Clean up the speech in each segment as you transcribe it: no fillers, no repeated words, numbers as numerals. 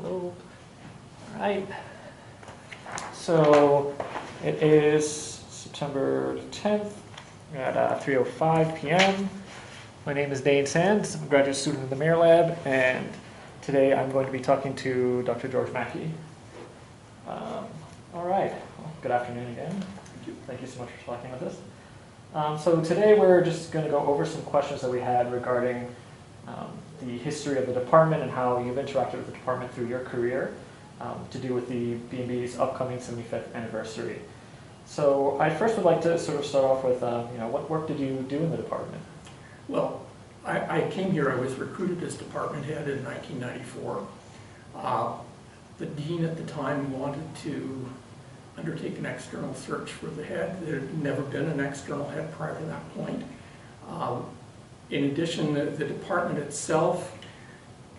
Hello. All right. So it is September 10th at 3:05 p.m. My name is Dane Sands. I'm a graduate student in the Mayor Lab, and today I'm going to be talking to Dr. George Mackie. All right. Well, good afternoon again. Thank you. Thank you so much for talking with us. So today we're just going to go over some questions that we had regarding the history of the department and how you've interacted with the department through your career to do with the B&B's upcoming 75th anniversary. So I first would like to sort of start off with, what work did you do in the department? Well, I came here, I was recruited as department head in 1994. The dean at the time wanted to undertake an external search for the head. There had never been an external head prior to that point. In addition, the department itself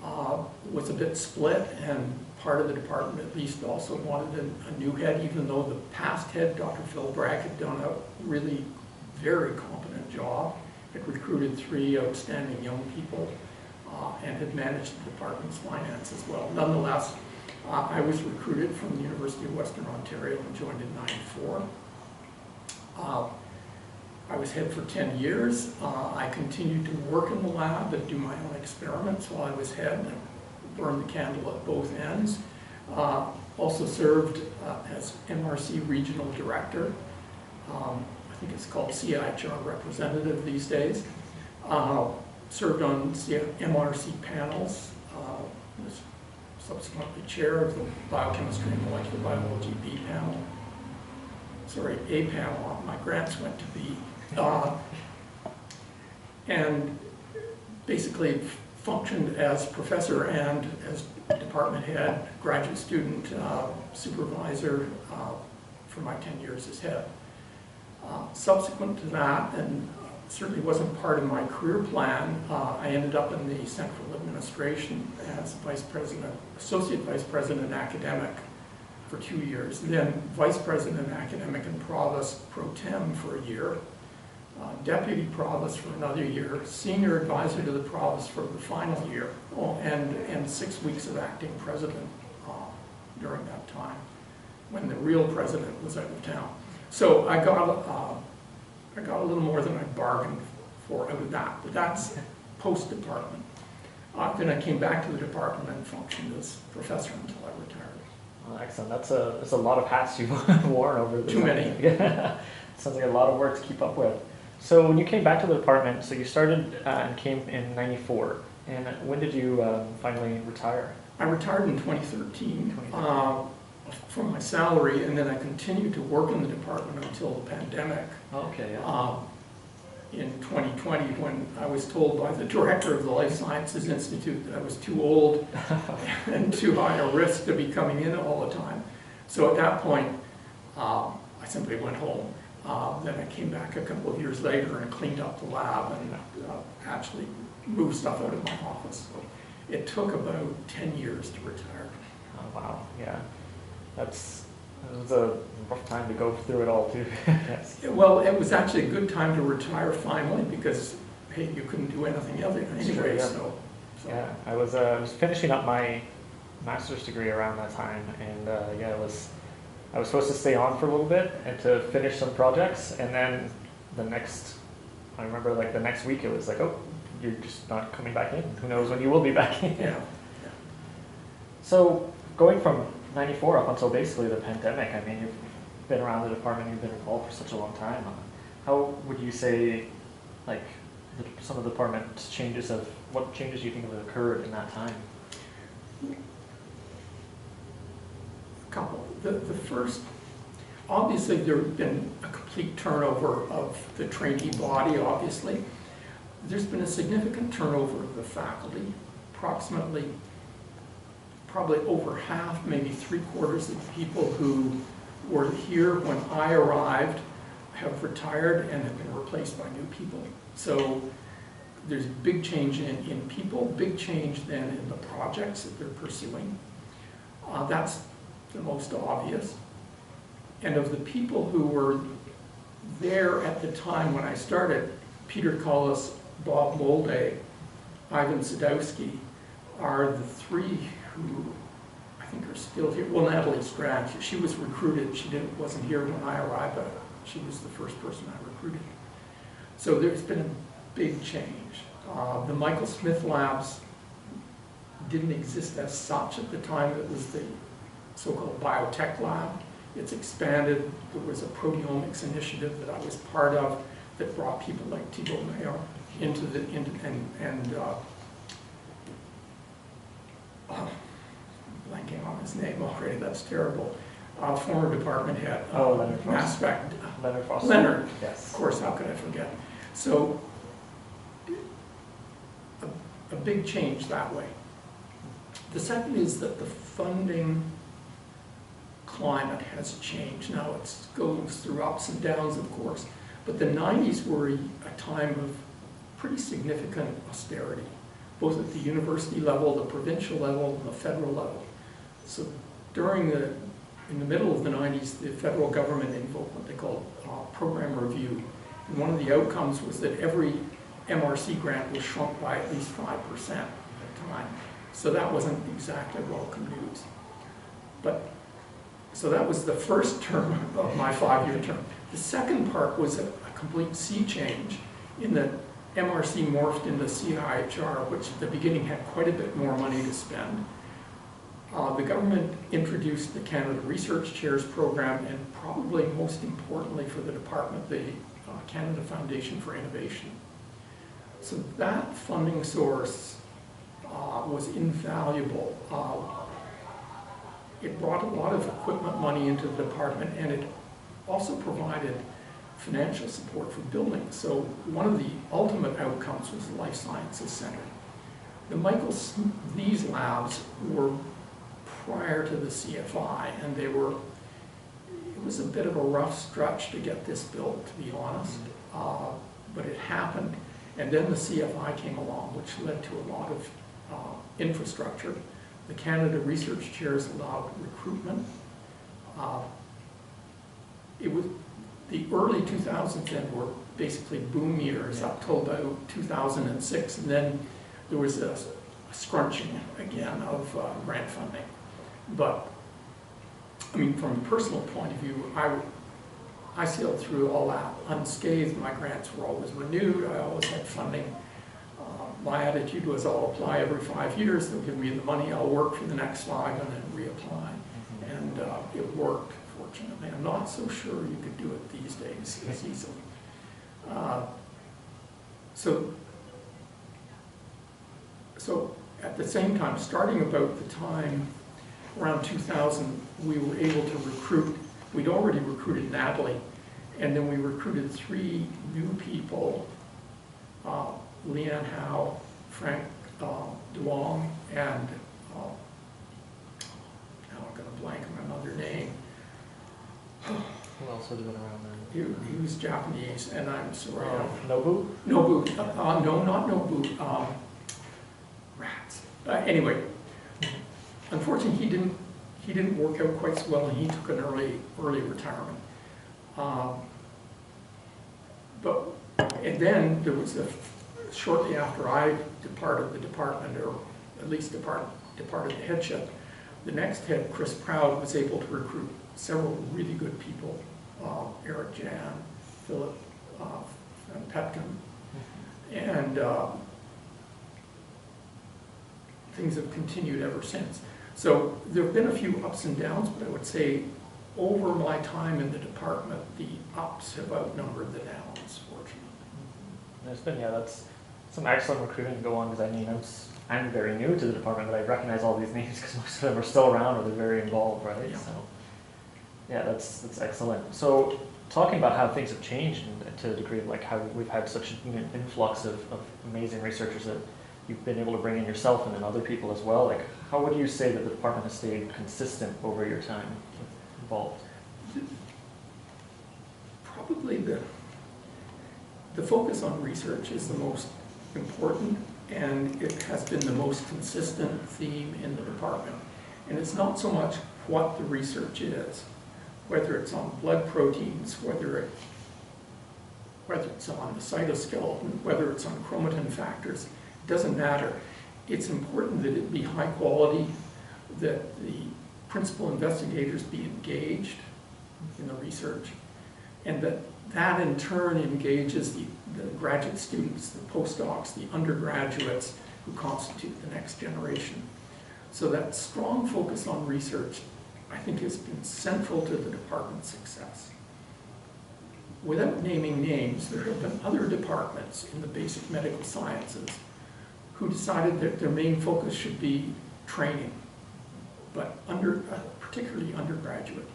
was a bit split, and part of the department at least also wanted a new head, even though the past head, Dr. Phil Bragg, had done a really very competent job. Had recruited 3 outstanding young people and had managed the department's finance as well. Nonetheless, I was recruited from the University of Western Ontario and joined in '94. I was head for 10 years. I continued to work in the lab and do my own experiments while I was head and burned the candle at both ends. Also served as MRC Regional Director. I think it's called CIHR representative these days. Served on MRC panels. Was subsequently chair of the Biochemistry and Molecular Biology B panel. Sorry, A panel. My grants went to B. And basically functioned as professor and as department head, graduate student, supervisor for my 10 years as head. Subsequent to that, and certainly wasn't part of my career plan, I ended up in the central administration as vice president, associate vice president academic for 2 years, and then vice president academic and provost pro tem for a year, deputy provost for another year, senior advisor to the provost for the final year, and 6 weeks of acting president during that time, when the real president was out of town. So I got a little more than I bargained for out of that, but that's post-department. Then I came back to the department and functioned as professor until I retired. Well, excellent. That's a lot of hats you've worn over the Too time. many. Yeah. Sounds like a lot of work to keep up with. So when you came back to the department, so you started and came in '94, and when did you finally retire? I retired in 2013 from my salary, and then I continued to work in the department until the pandemic. Okay, yeah. In 2020, when I was told by the director of the Life Sciences Institute that I was too old and too high a risk to be coming in all the time. So at that point, I simply went home. Then I came back a couple of years later and cleaned up the lab and actually moved stuff out of my office. So it took about 10 years to retire. Oh, wow, yeah. It was a rough time to go through it all, too. Yes. Well, it was actually a good time to retire finally because, hey, you couldn't do anything else anyway. Yeah. So. Yeah, I was finishing up my master's degree around that time, and I was supposed to stay on for a little bit and to finish some projects, and then I remember like the next week it was like, oh, you're just not coming back in. Who knows when you will be back in? Yeah. So going from '94 up until basically the pandemic, I mean, you've been around the department, you've been involved for such a long time. How would you say, like, some of the department's changes what changes do you think have occurred in that time? A couple. The first, obviously there's been a complete turnover of the trainee body, obviously. There's been a significant turnover of the faculty, probably over half, maybe 3/4 of the people who were here when I arrived have retired and have been replaced by new people. So there's big change in people, big change then in the projects that they're pursuing. That's the most obvious. And of the people who were there at the time when I started, Peter Cullis, Bob Molday, Ivan Sadowski, are the 3 who think are still here. Well, Natalie Strand, she was recruited. She wasn't here when I arrived, but she was the first person I recruited. So there's been a big change. The Michael Smith Labs didn't exist as such at the time. It was the so-called biotech lab. It's expanded. There was a proteomics initiative that I was part of that brought people like Thibault Mayer into the, blanking on his name already, that's terrible. Former department head. Leonard mass Foster. spec. Leonard Foster. Leonard, Yes. of course, how could I forget? So, a big change that way. The second is that the funding climate has changed. Now it goes through ups and downs, of course, but the 90s were a time of pretty significant austerity, both at the university level, the provincial level, and the federal level. So in the middle of the 90s, the federal government invoked what they called program review. And one of the outcomes was that every MRC grant was shrunk by at least 5% at the time. So that wasn't exactly welcome news. So that was the first term of my 5-year term. The second part was a complete sea change in that MRC morphed into CIHR, which at the beginning had quite a bit more money to spend. The government introduced the Canada Research Chairs program, and probably most importantly for the department, the Canada Foundation for Innovation. So that funding source was invaluable. It brought a lot of equipment money into the department, and it also provided financial support for buildings. So one of the ultimate outcomes was the Life Sciences Center. These labs were prior to the CFI, and it was a bit of a rough stretch to get this built, to be honest, but it happened. And then the CFI came along, which led to a lot of infrastructure. The Canada Research Chairs allowed recruitment. The early 2000s then were basically boom years up till about 2006, and then there was a scrunching again of grant funding. But, I mean, from a personal point of view, I sailed through all that unscathed. My grants were always renewed. I always had funding. My attitude was I'll apply every 5 years. They'll give me the money. I'll work for the next 5 and then reapply. And it worked, fortunately. I'm not so sure you could do it these days as easily. So at the same time, starting about the time around 2000, we were able to recruit. We'd already recruited Natalie, and then we recruited 3 new people, Leanne Howe, Frank Duong, and now I'm going to blank on another name. Who else would have been around then? He was Japanese, and I'm sorry. Nobu? Nobu. No, not Nobu. Rats. Anyway, unfortunately, he didn't work out quite so well, and he took an early retirement. And then there was shortly after I departed the department, or at least departed the headship, the next head, Chris Proud, was able to recruit several really good people, Eric Jan, Philip and Petkin, and things have continued ever since. So there have been a few ups and downs, but I would say over my time in the department, the ups have outnumbered the downs, fortunately. There's been, that's some excellent recruiting to go on, because I mean, I'm very new to the department, but I recognize all these names because most of them are still around or they're very involved, right? Yeah. So, yeah, that's excellent. So, talking about how things have changed and to a degree, like how we've had such an influx of amazing researchers that you've been able to bring in yourself and then other people as well, like how would you say that the department has stayed consistent over your time involved? Probably the focus on research is the most important, and it has been the most consistent theme in the department. And it's not so much what the research is, whether it's on blood proteins, whether it's on the cytoskeleton, whether it's on chromatin factors, it doesn't matter. It's important that it be high quality, that the principal investigators be engaged in the research, and that in turn engages the graduate students, the postdocs, the undergraduates who constitute the next generation. So that strong focus on research, I think, has been central to the department's success. Without naming names, there have been other departments in the basic medical sciences who decided that their main focus should be training, but particularly undergraduate.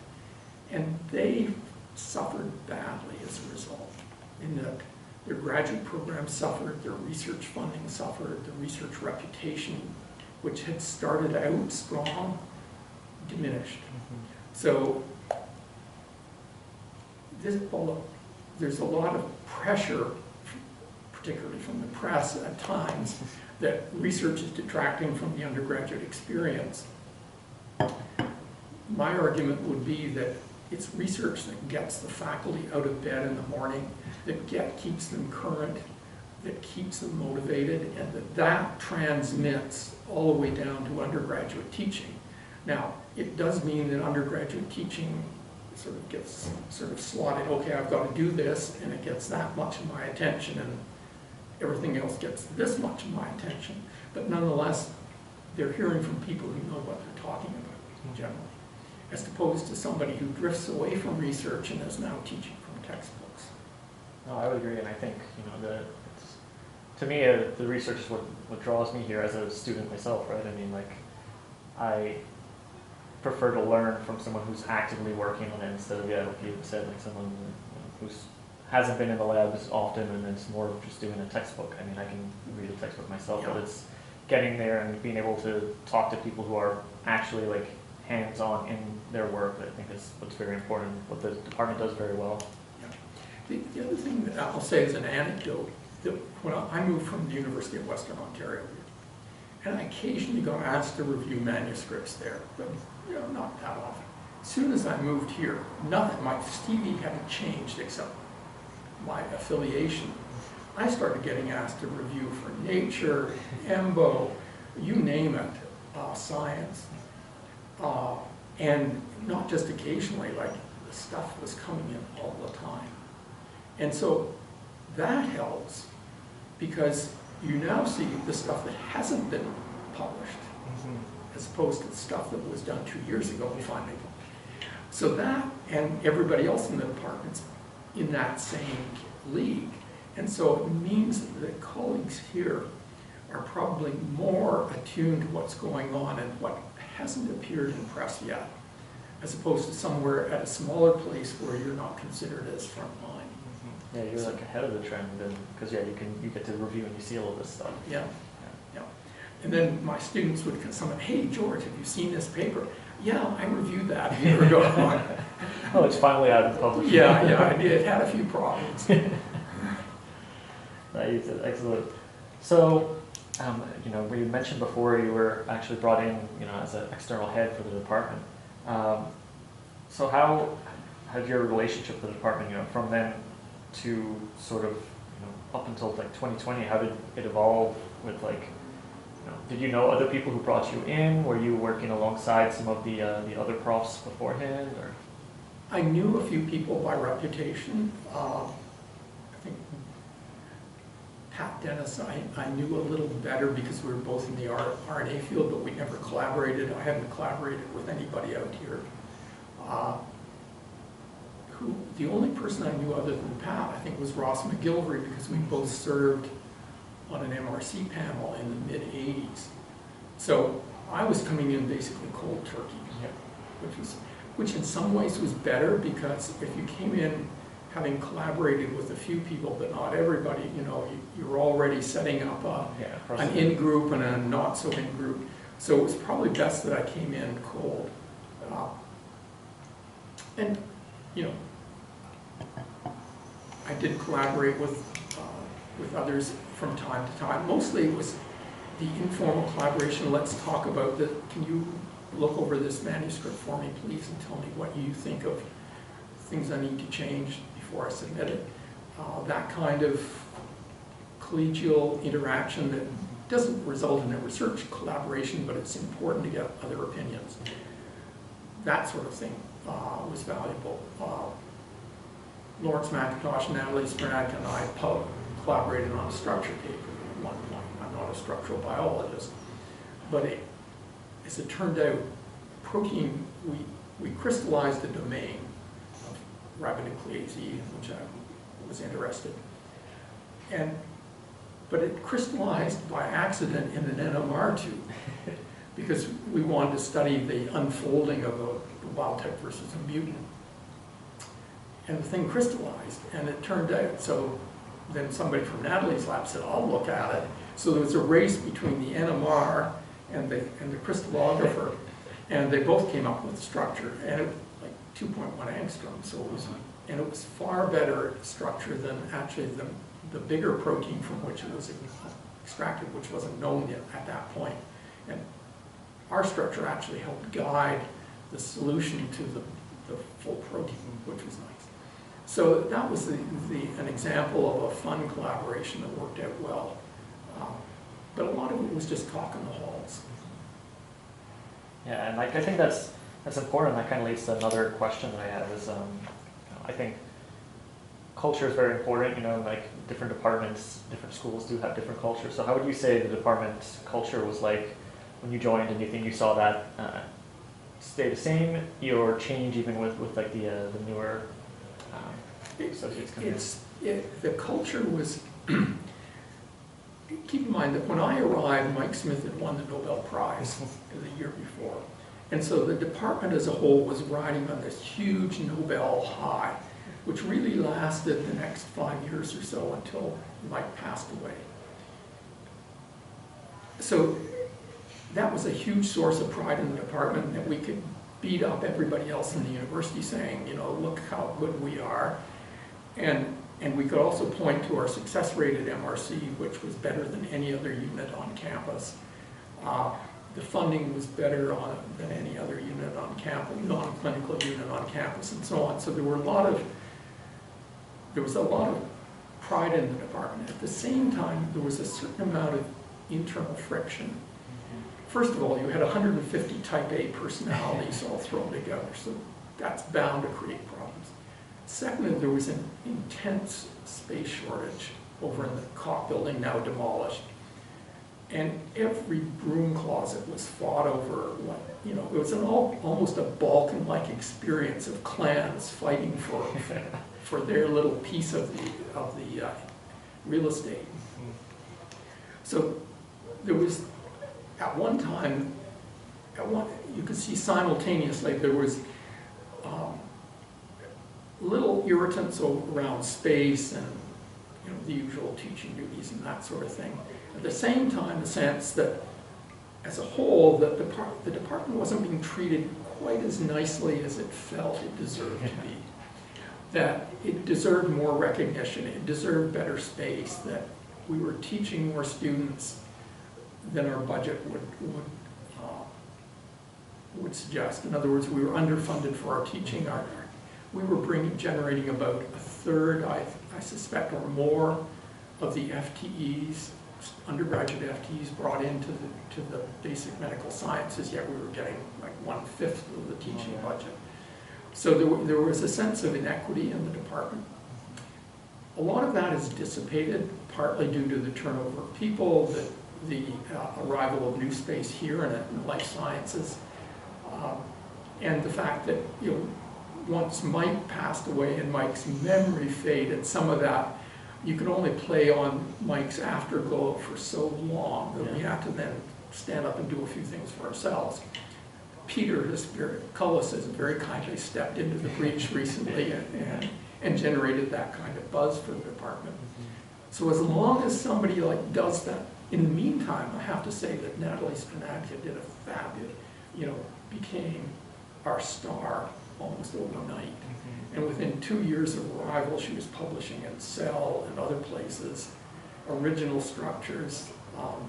And they suffered badly as a result, in that their graduate program suffered, their research funding suffered, the research reputation, which had started out strong, diminished. So there's a lot of pressure, particularly from the press at times, that research is detracting from the undergraduate experience. My argument would be that it's research that gets the faculty out of bed in the morning, that keeps them current, that keeps them motivated, and that transmits all the way down to undergraduate teaching. Now, it does mean that undergraduate teaching sort of gets slotted, okay, I've got to do this, and it gets that much of my attention, and everything else gets this much of my attention. But nonetheless, they're hearing from people who know what they're talking about, generally, as opposed to somebody who drifts away from research and is now teaching from textbooks. No, I would agree, and I think, to me, the research is what draws me here as a student myself, right? I mean, like, I prefer to learn from someone who's actively working on it instead of, like you said, like someone who hasn't been in the lab as often and it's more of just doing a textbook. I mean, I can read a textbook myself, Yeah. but it's getting there and being able to talk to people who are actually like hands-on in their work. I think is what's very important, what the department does very well. Yeah. The other thing that I'll say is an anecdote, that when I moved from the University of Western Ontario, and I occasionally got asked to review manuscripts there, but not that often. As soon as I moved here, nothing, my CV hadn't changed except my affiliation. I started getting asked to review for Nature, EMBO, you name it, science. And not just occasionally, like the stuff was coming in all the time. And so that helps, because you now see the stuff that hasn't been published, as opposed to the stuff that was done 2 years ago and finally. So that, and everybody else in the department's in that same league. And so it means that colleagues here are probably more attuned to what's going on and what hasn't appeared in press yet, as opposed to somewhere at a smaller place where you're not considered as frontline. Yeah, you're like ahead of the trend, because you get to review and you see all of this stuff. Yeah. And then my students would come, hey George, have you seen this paper? Yeah, I reviewed that a year ago. Oh, it's finally out of public. Yeah, it had a few problems. Excellent. So, we mentioned before you were actually brought in, as an external head for the department. So how has your relationship with the department, from then to sort of, up until like 2020, how did it evolve with like, did you know other people who brought you in? Were you working alongside some of the other profs beforehand, or? I knew a few people by reputation. I think Pat Dennis, I knew a little better because we were both in the RNA field, but we never collaborated. I haven't collaborated with anybody out here. The only person I knew other than Pat, I think, was Ross McGilvery, because we both served on an MRC panel in the mid-'80s. So I was coming in basically cold turkey, which in some ways was better, because if you came in having collaborated with a few people but not everybody, you're already setting up an in-group and a not-so-in group. So it was probably best that I came in cold. And, I did collaborate with others from time to time. Mostly it was the informal collaboration. Let's talk about can you look over this manuscript for me, please, and tell me what you think of things I need to change before I submit it. That kind of collegial interaction that doesn't result in a research collaboration, but it's important to get other opinions. That sort of thing was valuable. Lawrence McIntosh, Natalie Spranak, and I collaborated on a structure paper at one point. I'm not a structural biologist, but as it turned out, protein, we crystallized a domain of ribonuclease E, in which I was interested. But it crystallized by accident in an NMR tube because we wanted to study the unfolding of a wild type versus a mutant. And the thing crystallized, and it turned out, so then somebody from Natalie's lab said, I'll look at it. So there was a race between the NMR and the crystallographer, and they both came up with a structure, and it was like 2.1 angstrom, so it was far better structure than actually the bigger protein from which it was extracted, which wasn't known yet at that point. And our structure actually helped guide the solution to the full protein, which was nice. So that was an example of a fun collaboration that worked out well. But a lot of it was just talk in the halls. Yeah, and I think that's important. That kind of leads to another question that I have is, I think culture is very important. Like different departments, different schools do have different cultures. So how would you say the department culture was like when you joined, and you think you saw that stay the same or change even with like the newer associates coming in? The culture was, keep in mind that when I arrived, Mike Smith had won the Nobel Prize the year before. And so the department as a whole was riding on this huge Nobel high, which really lasted the next 5 years or so until Mike passed away. So that was a huge source of pride in the department, that we could beat up everybody else in the university saying, look how good we are. And we could also point to our success rate at MRC, which was better than any other unit on campus. The funding was better than any other unit on campus, non-clinical unit on campus, and so on. So there was a lot of pride in the department. At the same time, there was a certain amount of internal friction. First of all, you had 150 type A personalities all thrown together, so that's bound to create problems. Secondly, there was an intense space shortage over in the Koch building, now demolished. And every broom closet was fought over, it was almost a Balkan-like experience of clans fighting for their little piece of the real estate. So there was, at one time, you could see simultaneously there was little irritants around space and the usual teaching duties and that sort of thing. At the same time, the sense that as a whole, that the department wasn't being treated quite as nicely as it felt it deserved to be. That it deserved more recognition, it deserved better space, that we were teaching more students than our budget would suggest. In other words, we were underfunded for our teaching. We were generating about a third, I suspect, or more of the FTEs, undergraduate FTEs brought into the basic medical sciences, yet we were getting like 1/5 of the teaching budget. So there was a sense of inequity in the department. A lot of that is dissipated, partly due to the turnover of people, the arrival of new space here in life sciences, and the fact that once Mike passed away and Mike's memory faded, some of that, you could only play on Mike's afterglow for so long that we had to then stand up and do a few things for ourselves. Peter, his Cullis, has very kindly stepped into the breach recently and generated that kind of buzz for the department. So as long as somebody does that, in the meantime, I have to say that Natalie Spranak did a fabulous, became our star almost overnight. And within 2 years of arrival, she was publishing in Cell and other places, original structures. Her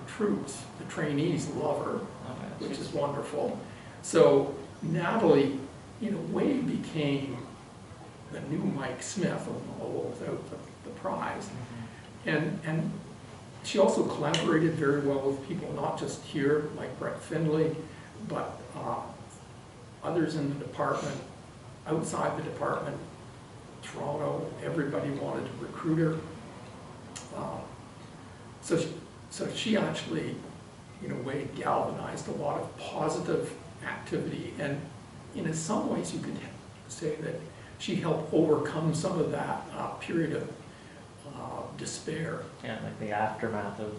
troops, the trainees, love her, which is wonderful. So Natalie, in a way, became the new Mike Smith, although without the prize. And she also collaborated very well with people, not just here, like Brett Findlay, but others in the department, outside the department, Toronto. Everybody wanted to recruit her. So she actually, in a way, galvanized a lot of positive activity, and in some ways you could say that she helped overcome some of that period of despair. Yeah, like the aftermath of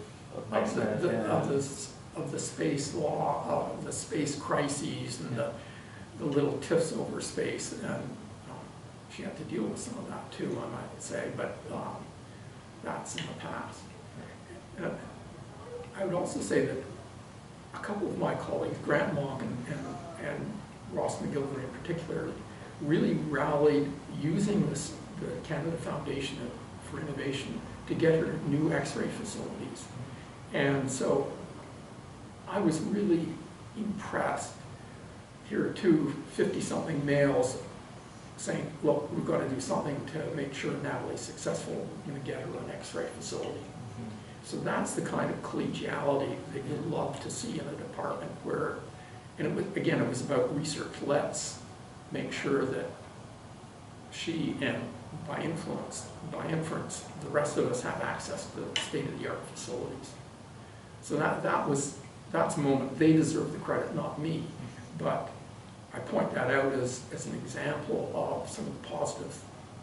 Mike Of Smith, of the space law, of the space crises, and the little tiffs over space, and she had to deal with some of that too, I might say, but that's in the past. I would also say that a couple of my colleagues, Grant Mock and Ross McGilvery in particular, really rallied using the Canada Foundation for Innovation to get her new X-ray facilities. And so I was really impressed. Here are two 50-something males saying, look, we've got to do something to make sure Natalie's successful. We're going to get her an X-ray facility. So that's the kind of collegiality that you love to see in a department where, and it was, again, it was about research. Let's make sure that she, and by inference, the rest of us have access to state-of-the-art facilities. So that's a moment. They deserve the credit, not me. But I point that out as an example of some positive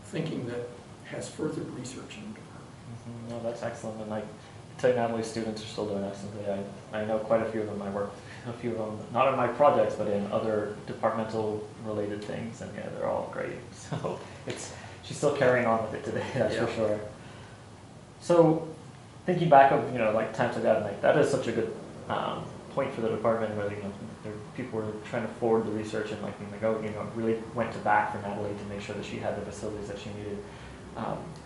thinking that has furthered research into her. No, that's excellent. And like, I tell you, Natalie's students are still doing excellently. I know quite a few of them. I work with a few of them, not in my projects, but in other departmental related things, and yeah, they're all great. So she's still carrying on with it today, that's for sure. So thinking back of, like times like that is such a good point for the department where people were trying to forward the research and like being like, oh, really went to bat for Natalie to make sure that she had the facilities that she needed.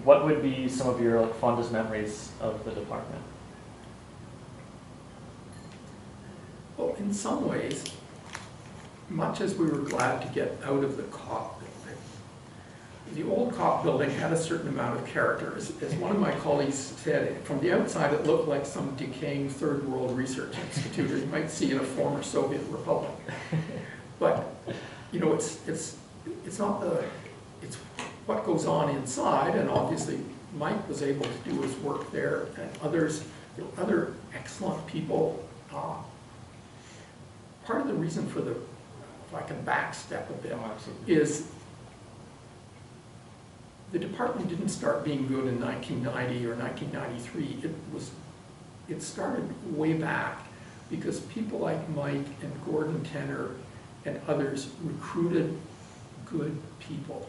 What would be some of your fondest memories of the department? Well, in some ways, much as we were glad to get out of the COP building, the old COP building had a certain amount of character. As one of my colleagues said, from the outside it looked like some decaying third world research institute, or you might see in a former Soviet republic. But, it's not it's what goes on inside, and obviously Mike was able to do his work there, and there were other excellent people. Part of the reason for if I can backstep a bit, is the department didn't start being good in 1990 or 1993. It started way back because people like Mike and Gordon Tenner and others recruited good people.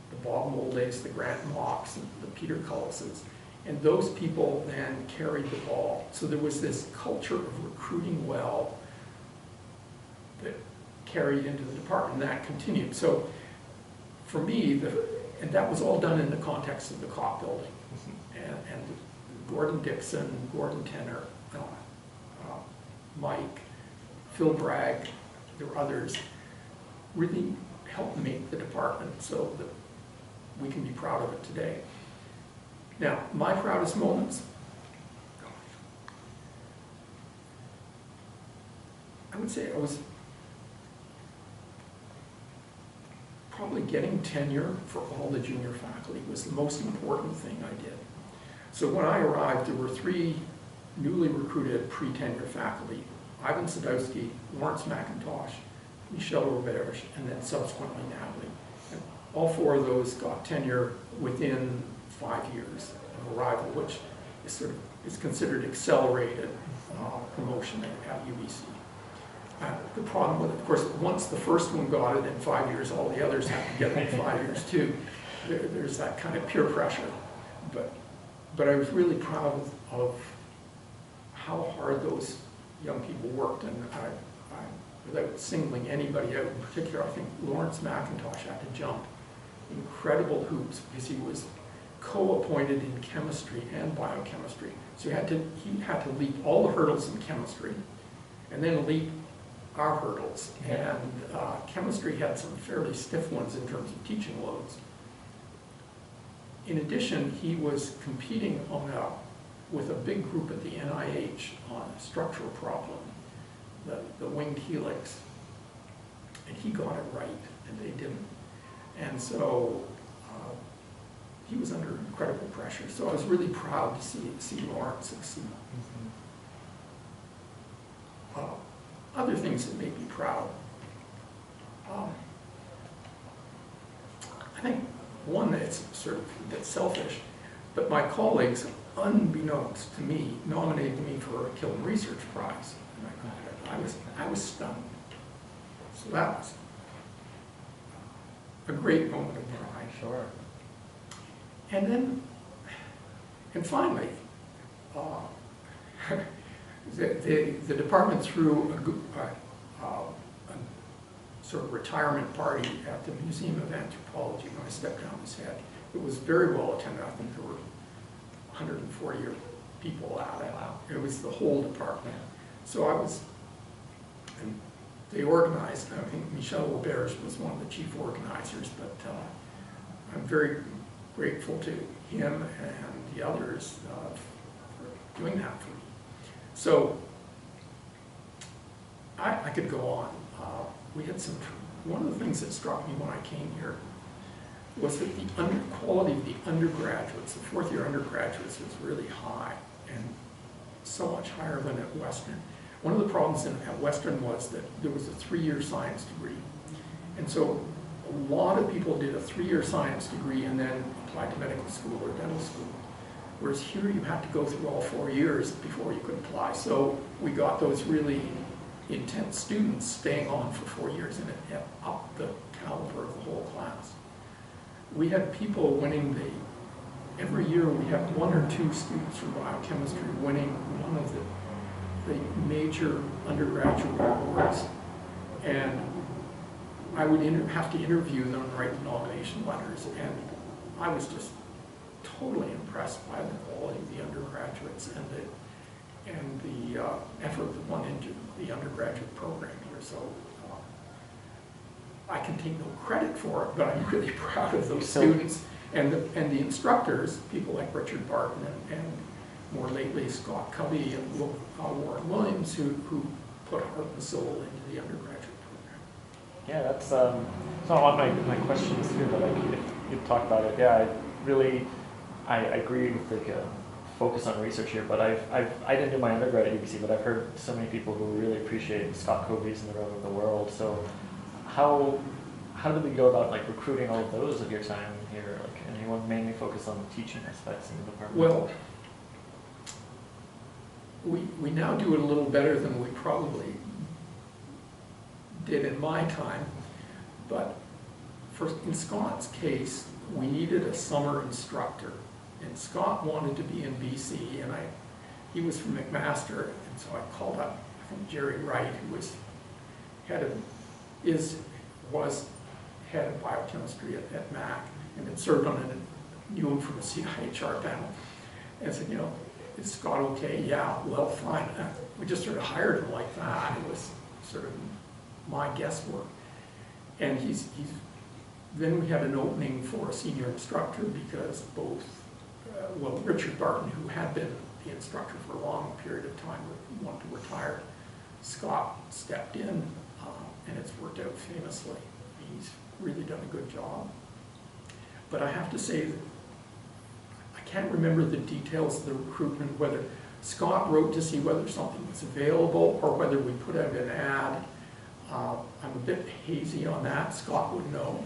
The Bob Moldays, the Grant Mocks, and the Peter Cullises. And those people then carried the ball. So there was this culture of recruiting well that carried into the department, and that continued. So for me, and that was all done in the context of the COP building. And Gordon Dixon, Gordon Tenner, Mike, Phil Bragg, there were others, really helped make the department so that we can be proud of it today. Now, my proudest moments, I would say I was probably getting tenure for all the junior faculty was the most important thing I did. So when I arrived, there were 3 newly recruited pre-tenure faculty: Ivan Sadowski, Lawrence McIntosh, Michelle Roberge, and then subsequently Natalie. And all 4 of those got tenure within 5 years of arrival, which is considered accelerated promotion at UBC. The problem with it, of course, once the first one got it in 5 years, all the others have to get it in 5 years too. There's that kind of peer pressure. But I was really proud of how hard those young people worked, and without singling anybody out in particular, I think Lawrence McIntosh had to jump incredible hoops because he was co-appointed in chemistry and biochemistry. So he had to leap all the hurdles in chemistry and then leap our hurdles. And chemistry had some fairly stiff ones in terms of teaching loads. in addition, he was competing with a big group at the NIH on a structural problem, the winged helix. And he got it right, and they didn't. And so he was under incredible pressure. So I was really proud to see Lawrence succeed. Other things that made me proud. I think one that's that's selfish, but my colleagues, unbeknownst to me, nominated me for a Killam Research Prize. And I was stunned. So that was a great moment of pride. Sure. And finally, the department threw a sort of retirement party at the Museum of Anthropology when I stepped down as head. It was very well attended. I think there were 140 people at it. Wow. It was the whole department. So I was, and they organized, I think Michel Auberge was one of the chief organizers, but I'm very grateful to him and the others for doing that for me. So I could go on. We had one of the things that struck me when I came here was that the quality of the undergraduates, the fourth-year undergraduates, was really high, and so much higher than at Western. One of the problems at Western was that there was a 3-year science degree. And so a lot of people did a 3-year science degree and then applied to medical school or dental school. Whereas here you had to go through all 4 years before you could apply. So we got those really intense students staying on for 4 years, and it upped the caliber of the whole class. We had people winning every year we had 1 or 2 students from biochemistry winning one of the major undergraduate awards. And I would have to interview them and write the nomination letters, and I was just totally impressed by the quality of the undergraduates and the effort that went into the undergraduate program here. So I can take no credit for it, but I'm really proud of those students and the instructors, people like Richard Barton and more lately Scott Covey and Warren Williams, who put heart and soul into the undergraduate program. Yeah, that's not one of my questions here, but you talked about it. Yeah, I agree with the focus on research here, but I didn't do my undergrad at UBC, but I've heard so many people who really appreciate Scott Covey's in the realm of the world. So how did we go about like recruiting all of those of your time here? Like, and you want to mainly focus on the teaching aspects in the department? Well, we now do it a little better than we probably did in my time, but in Scott's case, we needed a summer instructor. And Scott wanted to be in BC, and he was from McMaster, and so I called up, I think, Jerry Wright, who was head of biochemistry at Mac, and had served on it, knew him from a CIHR panel, and said, is Scott okay? Yeah, well, fine. We just sort of hired him like that. It was sort of my guesswork. And then we had an opening for a senior instructor because both Richard Barton, who had been the instructor for a long period of time, wanted to retire. Scott stepped in, and it's worked out famously. He's really done a good job. But I have to say that I can't remember the details of the recruitment, whether Scott wrote to see whether something was available or whether we put out an ad. I'm a bit hazy on that. Scott would know.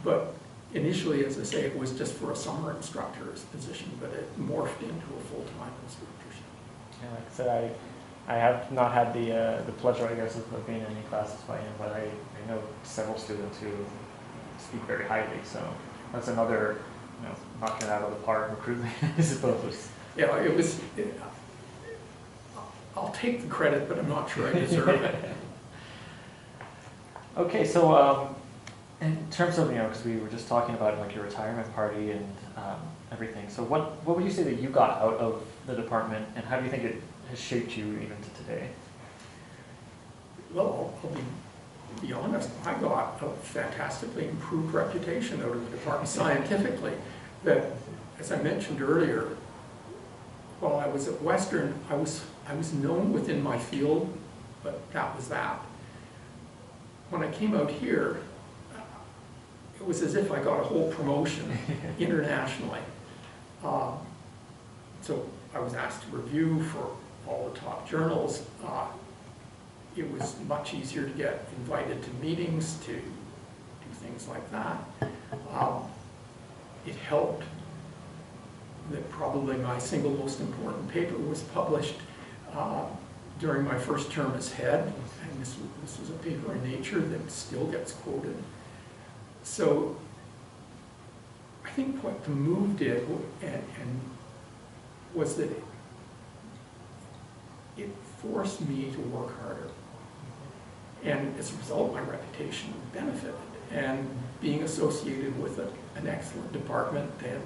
But initially, as I say, it was just for a summer instructor's position, but it morphed into a full-time instructorship. Yeah, like I said, I have not had the pleasure, I guess, of being in any classes by him, but I know several students who speak very highly, so that's another, knocking it out of the park recruitment, I suppose. Yeah, I'll take the credit, but I'm not sure I deserve it. Okay, so in terms of, because we were just talking about like your retirement party and everything, so what would you say that you got out of the department, and how do you think it has shaped you even to today? Well, I'll be to be honest, I got a fantastically improved reputation out of the department scientifically. That, as I mentioned earlier, while I was at Western, I was known within my field, but that was that. When I came out here, it was as if I got a whole promotion internationally. So I was asked to review for all the top journals. It was much easier to get invited to meetings, to do things like that. It helped that probably my single most important paper was published during my first term as head, and this was a paper in Nature that still gets quoted. So I think what the move did and was that it forced me to work harder. And as a result, my reputation benefited. And being associated with an excellent department, then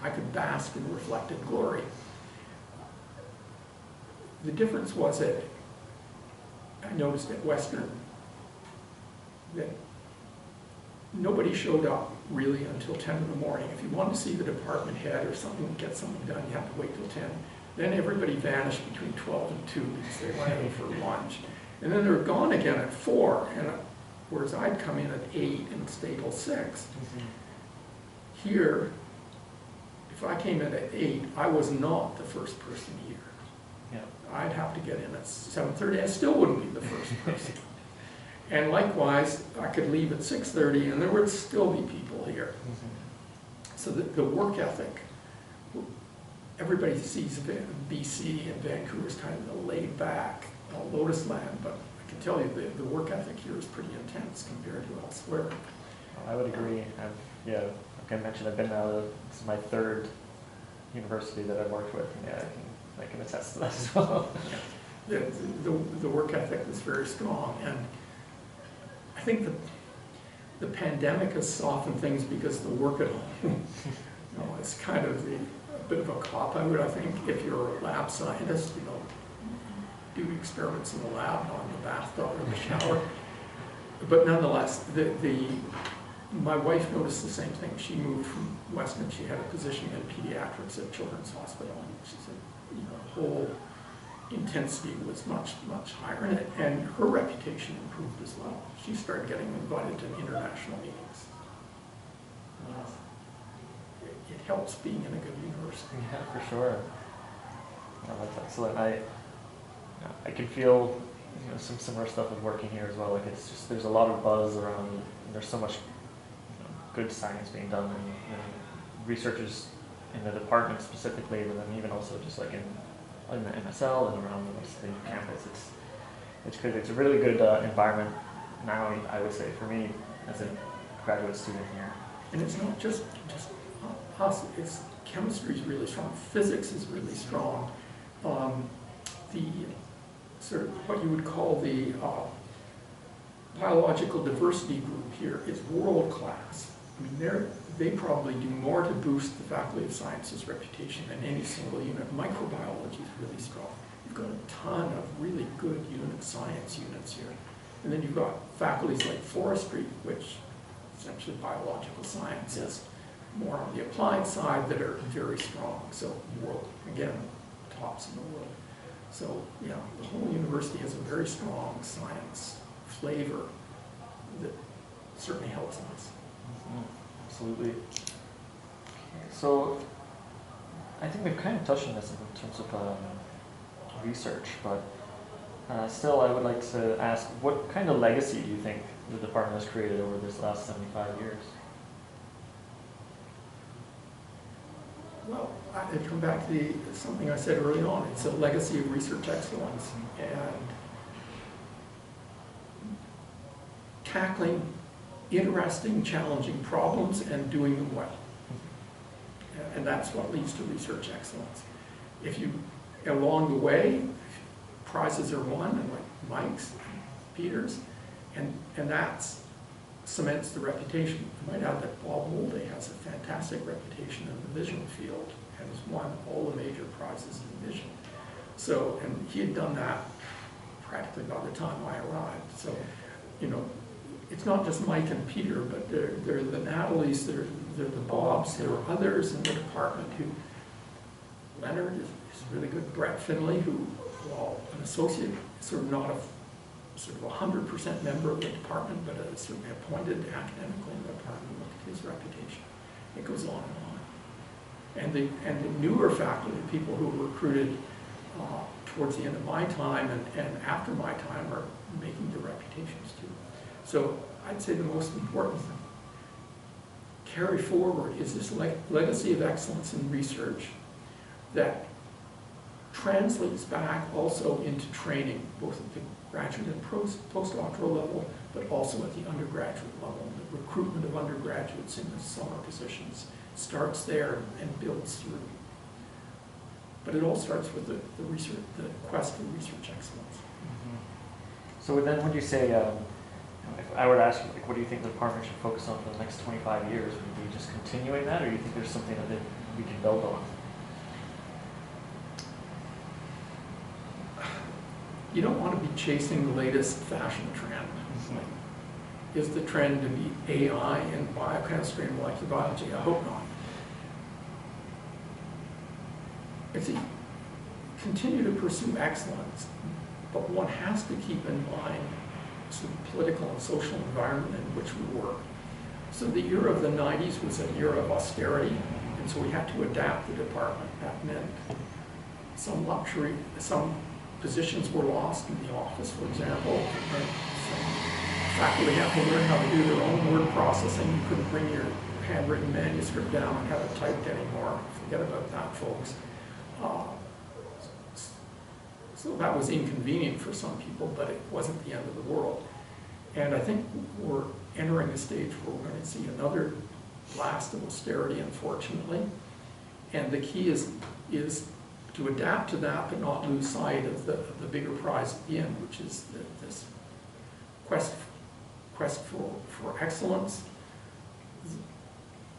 I could bask in reflected glory. The difference was that I noticed at Western that nobody showed up really until 10 in the morning. If you wanted to see the department head or something, get something done, you had to wait till 10. Then everybody vanished between 12 and 2 because they went out for lunch. And then they were gone again at 4, whereas I'd come in at 8 and stay till 6. Mm-hmm. Here, if I came in at 8, I was not the first person here. Yeah. I'd have to get in at 7:30. I still wouldn't be the first person. And likewise, I could leave at 6:30 and there would still be people here. Mm-hmm. So the work ethic, everybody sees BC and Vancouver as kind of the laid back lotus land, but I can tell you the work ethic here is pretty intense compared to elsewhere. I would agree. Like I mentioned, I've been this is my 3rd university that I've worked with, and I can attest to that as well. The work ethic is very strong, and I think the pandemic has softened things because the work at home is kind of a bit of a cop-out, I think. If you're a lab scientist, do experiments in the lab, not in the bathtub or the shower. But nonetheless, my wife noticed the same thing. She moved from Western. She had a position in pediatrics at Children's Hospital, and she said, the whole intensity was much, much higher, and her reputation improved as well. She started getting invited to international meetings. Yes. It helps being in a good university. Yeah, for sure. That's excellent. I can feel some similar stuff with working here as well. Like it's just there's a lot of buzz around. And there's so much good science being done, and researchers in the department specifically, but then even also just like in the MSL and around the campus. It's good. It's a really good environment now, I would say, for me as a graduate student here. And it's not just us. It's chemistry is really strong. Physics is really strong. The sort of what you would call the biological diversity group here is world class. I mean, they probably do more to boost the Faculty of Sciences reputation than any single unit. Microbiology is really strong. You've got a ton of really good science units here. And then you've got faculties like forestry, which essentially biological sciences, more on the applied side, that are very strong. So world, again, tops in the world. So yeah, the whole university has a very strong science flavor that certainly helps us. Mm-hmm. Absolutely. So I think we've kind of touched on this in terms of research, but still I would like to ask, what kind of legacy do you think the department has created over this last 75 years? Well, I come back to something I said early on. It's a legacy of research excellence and tackling interesting, challenging problems and doing them well. And that's what leads to research excellence. If you, along the way, prizes are won, and like Mike's, Peter's, and that cements the reputation. I might add that Bob Molday has a fantastic reputation in the vision field and has won all the major prizes in vision. So, and he had done that practically by the time I arrived. So, you know, it's not just Mike and Peter, but they're the Natalies, they're the Bobs, there are others in the department who, Leonard is really good, Brett Finley, who, while an associate, sort of not a sort of 100% member of the department, but certainly appointed academically in the department. Look at his reputation. It goes on and on. And the newer faculty, people who were recruited towards the end of my time and after my time, are making their reputations too. So I'd say the most important thing, carry forward, is this legacy of excellence in research that translates back also into training, both at the graduate and postdoctoral level, but also at the undergraduate level. The recruitment of undergraduates in the summer positions starts there and builds through. But it all starts with the research, the quest for research excellence. Mm-hmm. So then would you say, if I were to ask you, like, what do you think the department should focus on for the next 25 years? Would it be just continuing that, or do you think there's something that we can build on? You don't want to be chasing the latest fashion trend. Mm-hmm. Like, is the trend to be AI and biochemistry and molecular biology? I hope not. Continue to pursue excellence, but one has to keep in mind the political and social environment in which we work. So the era of the 90s was an era of austerity, and so we had to adapt the department. That meant some luxury, some positions were lost in the office, for example, and some faculty had to learn how to do their own word processing. You couldn't bring your handwritten manuscript down and have it typed anymore. Forget about that, folks. So that was inconvenient for some people, but it wasn't the end of the world. And I think we're entering a stage where we're going to see another blast of austerity, unfortunately. And the key is to adapt to that, but not lose sight of the bigger prize at the end, which is this quest for excellence,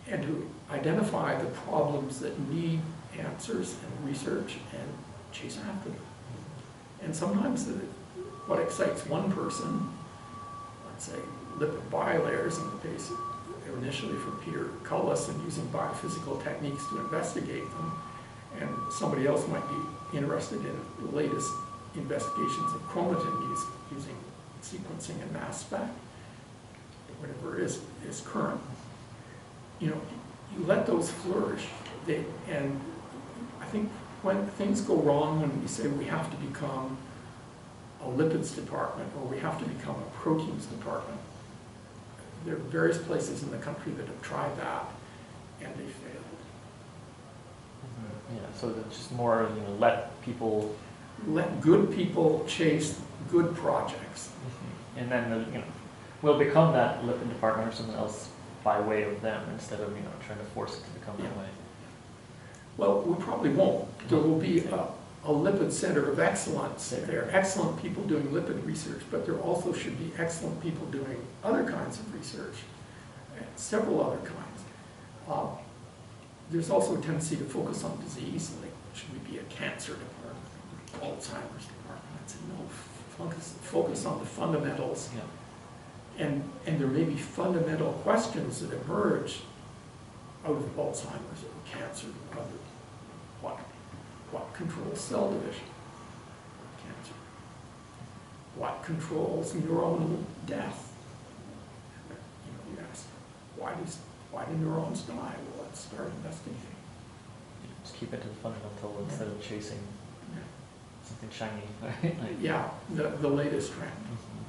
and to identify the problems that need answers and research and chase after them. And sometimes what excites one person, let's say lipid bilayers in the case initially for Peter Cullis and using biophysical techniques to investigate them, and somebody else might be interested in the latest investigations of chromatin using sequencing and mass spec, whatever is current. You know, you let those flourish, and I think when things go wrong, when we say we have to become a lipids department or we have to become a proteins department, there are various places in the country that have tried that and they failed. Mm-hmm. Yeah, so it's just more, let good people chase good projects. Mm-hmm. And then we'll become that lipid department or something else by way of them instead of trying to force it to become that way. Well, we probably won't. There will be a lipid center of excellence. There are excellent people doing lipid research, but there also should be excellent people doing other kinds of research, and several other kinds. There's also a tendency to focus on disease, like should we be a cancer department, Alzheimer's department? I'd say no, focus on the fundamentals. Yeah. And there may be fundamental questions that emerge out of Alzheimer's or cancer or other. What controls cell division of cancer? What controls neuronal death? You ask, why do neurons die? Well, let's start investigating. Just keep it to the fundamental instead of chasing something shiny. Yeah, the latest trend. Mm-hmm.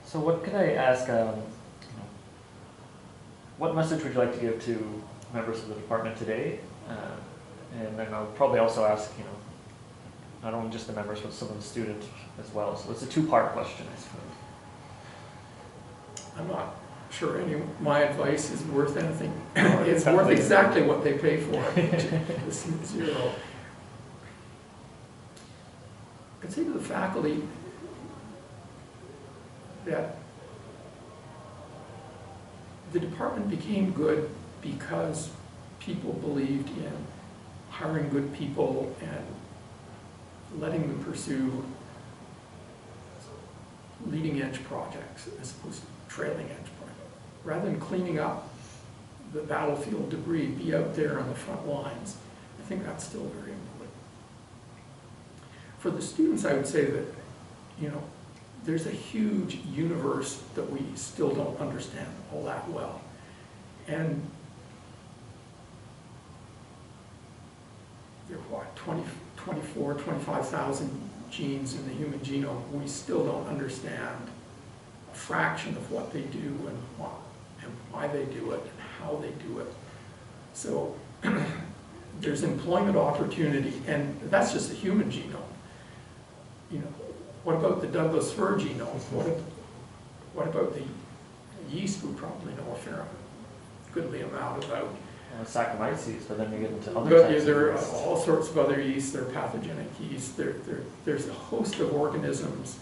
So what could I ask, what message would you like to give to members of the department today? And then I'll probably also ask, not only just the members, but some of the students as well. So it's a two-part question, I suppose. I'm not sure my advice is worth anything. It's worth exactly what they pay for, which is zero. I'd say to the faculty that the department became good because people believed in hiring good people and letting them pursue leading edge projects as opposed to trailing edge projects. Rather than cleaning up the battlefield debris, be out there on the front lines. I think that's still very important. For the students, I would say that, you know, there's a huge universe that we still don't understand all that well. And there are what, 24, 25,000 genes in the human genome. We still don't understand a fraction of what they do and why they do it and how they do it. So there's employment opportunity, and that's just the human genome. You know, what about the Douglas fir genome? What about the yeast? We probably know a fair goodly amount about. Saccharomyces, but then you get into other types of there are yeast. all sorts of other yeasts. There are pathogenic yeasts. There's a host of organisms.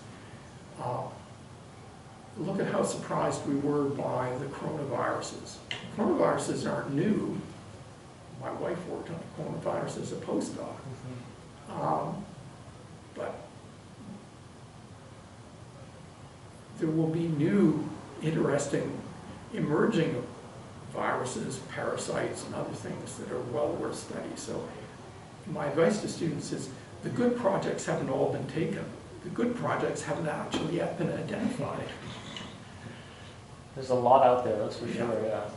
Look at how surprised we were by the coronaviruses. Coronaviruses aren't new. My wife worked on coronavirus as a postdoc. But there will be new, interesting, emerging viruses, parasites, and other things that are well worth study. So my advice to students is the good projects haven't all been taken. The good projects haven't actually yet been identified. There's a lot out there, that's for sure, yeah.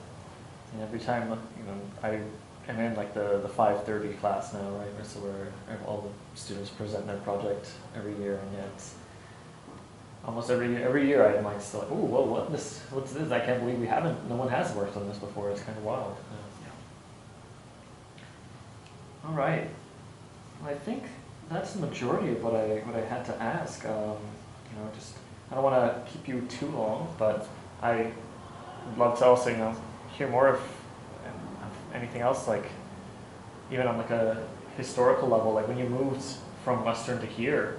And every time, you know, I'm in like the 5:30 class now, right? So where all the students present their project every year, and yeah, it's almost every year I might still like, oh, whoa, what's this? I can't believe no one has worked on this before. It's kind of wild. Yeah. All right. Well, I think that's the majority of what I had to ask. You know, just I don't want to keep you too long, but I would love to also, you know, hear more of anything else, like even on like a historical level, like when you moved from Western to here,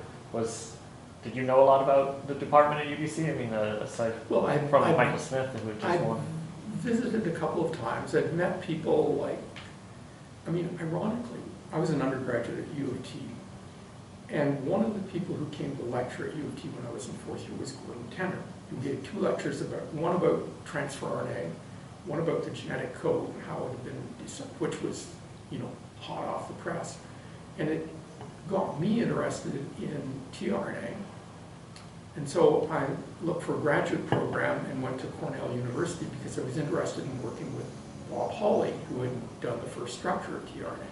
did you know a lot about the department at UBC? I mean, aside from Michael Smith, who had just won. Visited a couple of times. I've met people like, I mean, ironically, I was an undergraduate at U of T, and one of the people who came to lecture at U of T when I was in fourth year was Gordon Tenner, who gave two lectures one about transfer RNA, one about the genetic code and how it had been, which was, you know, hot off the press. And it got me interested in tRNA. And so I looked for a graduate program and went to Cornell University because I was interested in working with Bob Hawley, who had done the first structure of tRNA.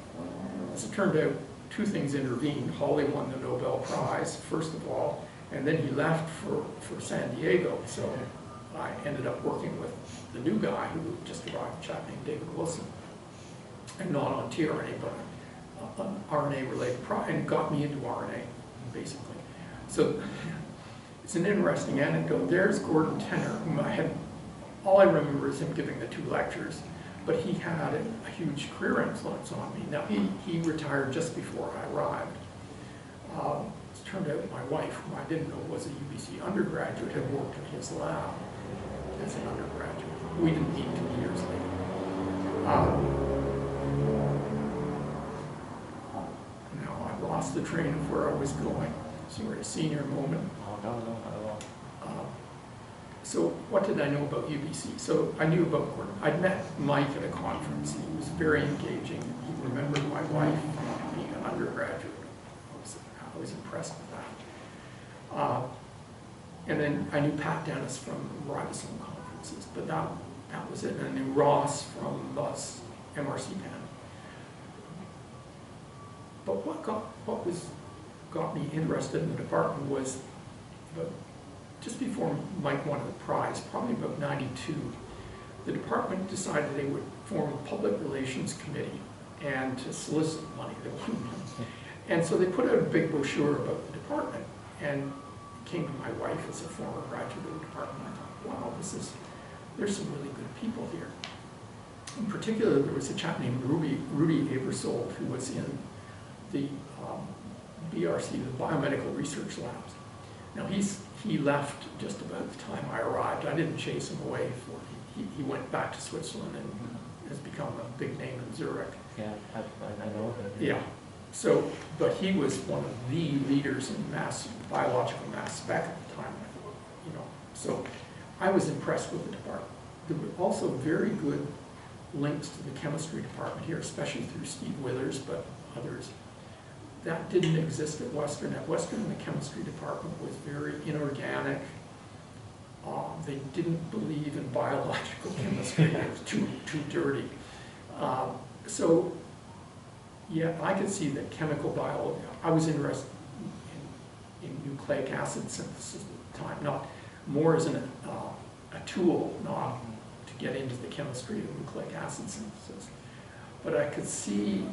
As it turned out, two things intervened. Hawley won the Nobel Prize, first of all, and then he left for San Diego. So I ended up working with the new guy who just arrived, a chap named David Wilson, and not on tRNA, but on RNA-related and got me into RNA, basically. So it's an interesting anecdote. There's Gordon Tenner, whom all I remember is him giving the two lectures, but he had a huge career influence on me. Now, he retired just before I arrived. It turned out that my wife, whom I didn't know was a UBC undergraduate, had worked in his lab as an undergraduate. We didn't meet 2 years later. Now, I've lost the train of where I was going. So we're at a senior moment. Oh, no, not at all. So what did I know about UBC? So I knew about Gordon. I'd met Mike at a conference. He was very engaging. He remembered my wife being an undergraduate. I was impressed with that. And then I knew Pat Dennis from ribosome conferences, but that was it. And I knew Ross from MRC Pan. But what got me interested in the department was just before Mike won the prize, probably about '92, the department decided they would form a public relations committee and to solicit money. And so they put out a big brochure about the department, and it came to my wife as a former graduate of the department. I thought, wow, there's some really good people here. In particular, there was a chap named Rudy Abersold, who was in the BRC, the Biomedical Research Labs. Now he left just about the time I arrived. I didn't chase him away. He went back to Switzerland and has become a big name in Zurich. Yeah, I know of him. Yeah. So, but he was one of the leaders in biological mass spec at the time. So I was impressed with the department. There were also very good links to the chemistry department here, especially through Steve Withers, but others. That didn't exist at Western. At Western, the chemistry department was very inorganic. They didn't believe in biological chemistry. It was too dirty. So, yeah, I could see that chemical biology. I was interested in nucleic acid synthesis at the time, not more as a tool, not to get into the chemistry of nucleic acid synthesis. But I could see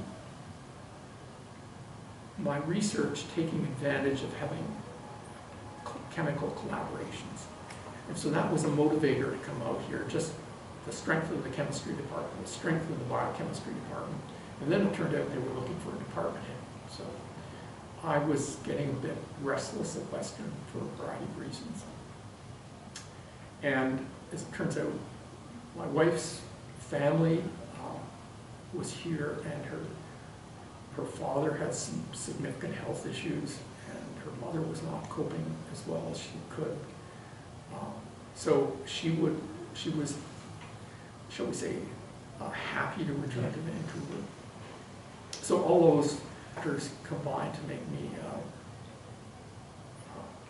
my research taking advantage of having chemical collaborations. And so that was a motivator to come out here, just the strength of the chemistry department, the strength of the biochemistry department. And then it turned out they were looking for a department head. So I was getting a bit restless at Western for a variety of reasons. And as it turns out, my wife's family was here, and her father had some significant health issues, and her mother was not coping as well as she could. So she was, shall we say, happy to return to Vancouver. So all those factors combined to make me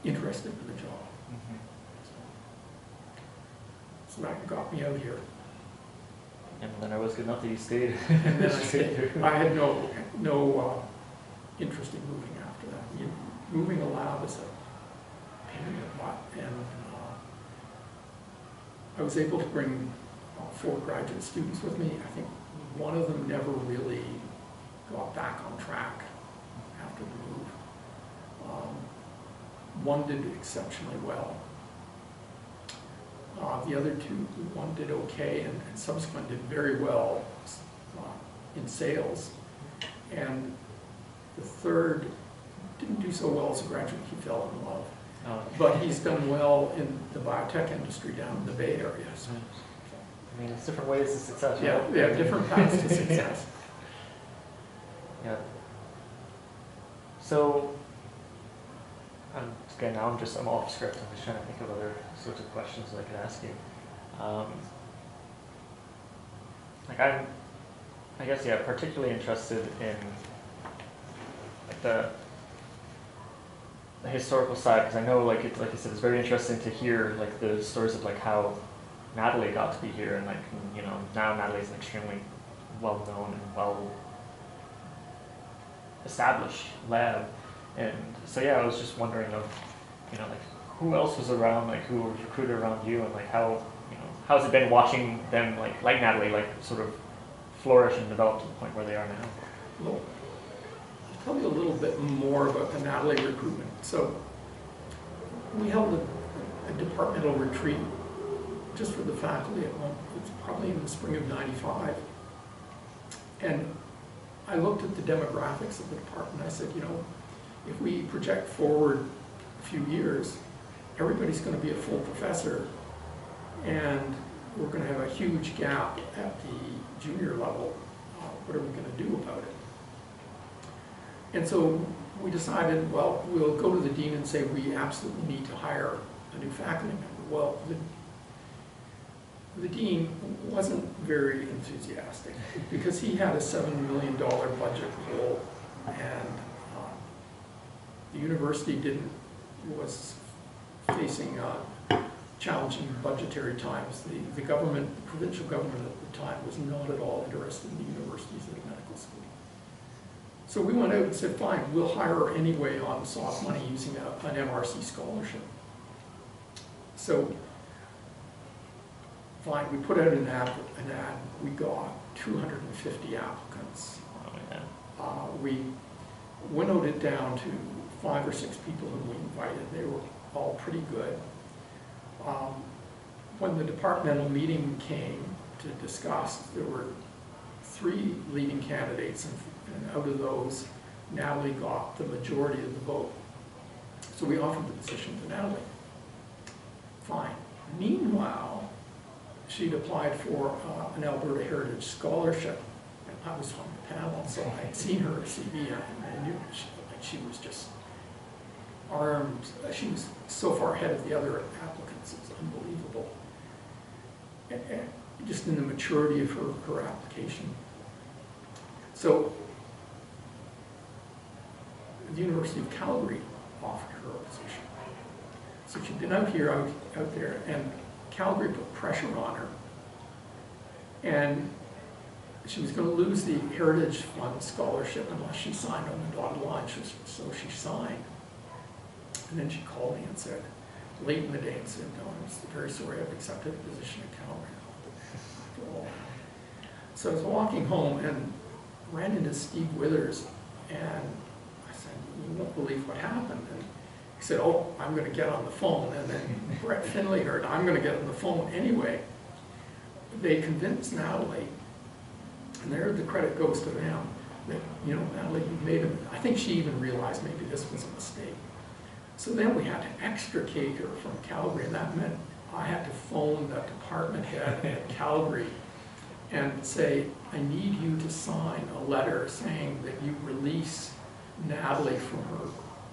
interested in the job. Mm-hmm. So that got me out here. And then I was good enough that you stayed. And then I stayed. I had no interest in moving after that. Moving a lab is a pain in the butt, and I was able to bring 4 graduate students with me. I think one of them never really got back on track after the move. One did exceptionally well. The other 2, one did okay, and subsequent did very well in sales. And the third didn't do so well as a graduate. He fell in love. Oh. But he's done well in the biotech industry down in the Bay Area. So. I mean, it's different ways to success. Yeah, right? yeah, different paths to success. Yeah. So, again, now I'm off script. I'm just trying to think of other sorts of questions that I could ask you. I guess, yeah, particularly interested in like the historical side, because I know, like I said, it's very interesting to hear like the stories of like how Natalie got to be here, and like now Natalie's an extremely well known and well established lab, and so yeah, I was just wondering of like who else was around, like who was recruited around you, and like how how's it been watching them like Natalie like sort of flourish and develop to the point where they are now? Well, I'll tell you a little bit more about the Natalie recruitment. So we held a departmental retreat just for the faculty at one. It's probably in the spring of '95, and I looked at the demographics of the department. I said, if we project forward a few years, everybody's going to be a full professor, and we're going to have a huge gap at the junior level. What are we going to do about it? And so we decided, well, we'll go to the dean and say we absolutely need to hire a new faculty member. Well, the dean wasn't very enthusiastic because he had a $7 million budget hole, and the university was facing challenging budgetary times. The government, the provincial government at the time, was not at all interested in the universities and medical school. So we went out and said, fine, we'll hire her anyway on soft money using an MRC scholarship. So, fine, we put out an ad, we got 250 applicants. Oh, yeah. We winnowed it down to 5 or 6 people whom we invited. They were all pretty good. When the departmental meeting came to discuss, there were 3 leading candidates, and out of those, Natalie got the majority of the vote. So we offered the position to Natalie. Fine. Meanwhile, she'd applied for an Alberta Heritage Scholarship, and I was on the panel, so I had seen her CV, and I knew she was just arms, she was so far ahead of the other applicants, it was unbelievable. And just in the maturity of her application. So the University of Calgary offered her a position. So she'd been out there, and Calgary put pressure on her. And she was going to lose the Heritage Fund scholarship unless she signed on the dotted line. So she signed. And then she called me and said, late in the day, and said, no, I'm very sorry, I've accepted a position at Calgary. So I was walking home and ran into Steve Withers, and I said, you won't believe what happened. And he said, oh, I'm going to get on the phone. And then Brett Finley heard, I'm going to get on the phone anyway. They convinced Natalie, and there the credit goes to them, that, you know, Natalie, you made it. I think she even realized maybe this was a mistake. So then we had to extricate her from Calgary, and that meant I had to phone the department head at Calgary and say, I need you to sign a letter saying that you release Natalie from her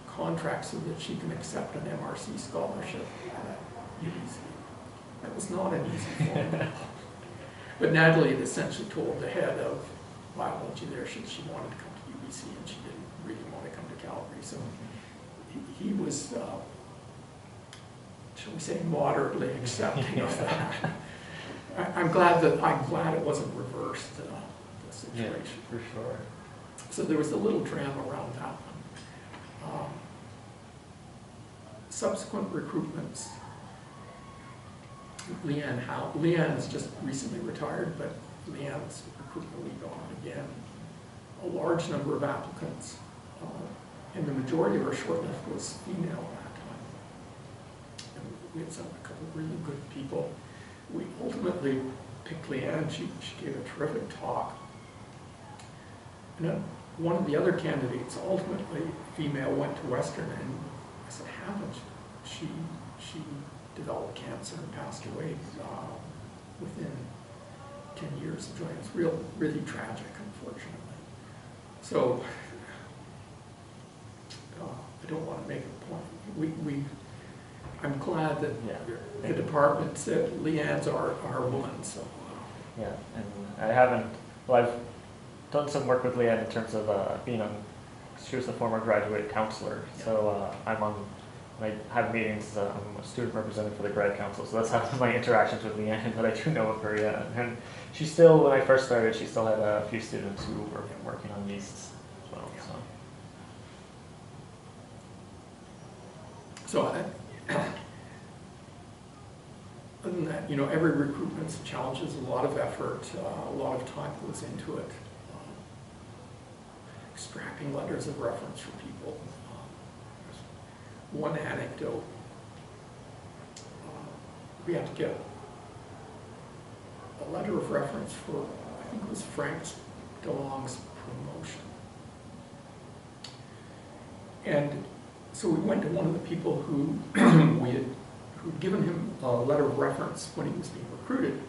contract so that she can accept an MRC scholarship at UBC. That was not an easy form. But Natalie had essentially told the head of biology there she wanted to come to UBC, and she didn't really want to come to Calgary. So he was, shall we say, moderately accepting of that. I'm glad it wasn't reversed, the situation. Yeah, for sure. So there was a little drama around that one. Subsequent recruitments. Leanne has just recently retired, but Leanne's recruitment we got on again. A large number of applicants, and the majority of our shortlist was female at that time. And we had a couple of really good people. We ultimately picked Leanne. She gave a terrific talk. And then one of the other candidates, ultimately female, went to Western, and as it happened, she developed cancer and passed away within 10 years of joining us. Really tragic, unfortunately. So I don't want to make a point. I'm glad that the department said Leanne's our woman. So yeah, and I've done some work with Leanne in terms of being on. She was the former graduate counselor, so when I have meetings, I'm a student representative for the grad council, so that's how my interactions with Leanne, but I do know of her, yeah. And she still, when I first started, she still had a few students who were working on yeasts as well, so other than that, you know, every recruitment's a challenge. There's a lot of effort, a lot of time goes into it. Extracting letters of reference for people. One anecdote, we had to get a letter of reference for, I think it was Frank DeLong's promotion. And so we went to one of the people who who'd given him a letter of reference when he was being recruited.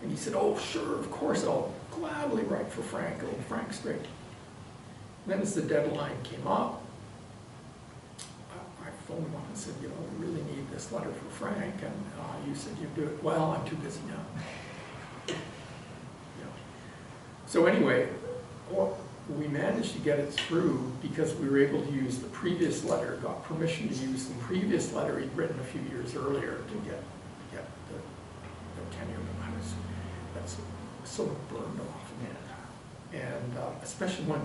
And he said, oh, sure, of course, I'll gladly write for Frank. Oh, Frank's great. And then as the deadline came up, I phoned him up and said, you know, we really need this letter for Frank. And you said you'd do it. Well, I'm too busy now. Yeah. So anyway, we managed to get it through because we were able to use the previous letter, got permission to use the previous letter he'd written a few years earlier to get the tenure. That's sort of burned off. Yeah. And especially when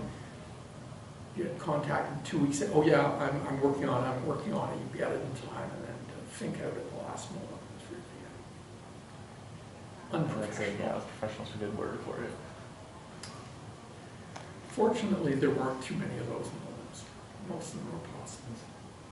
you get contacted 2 weeks, say, oh yeah, I'm working on it, you get it in time, and then to think out at the last moment was really unprofessional. Yeah, professional's a good word for it. Fortunately, there weren't too many of those moments. Most of them were positives.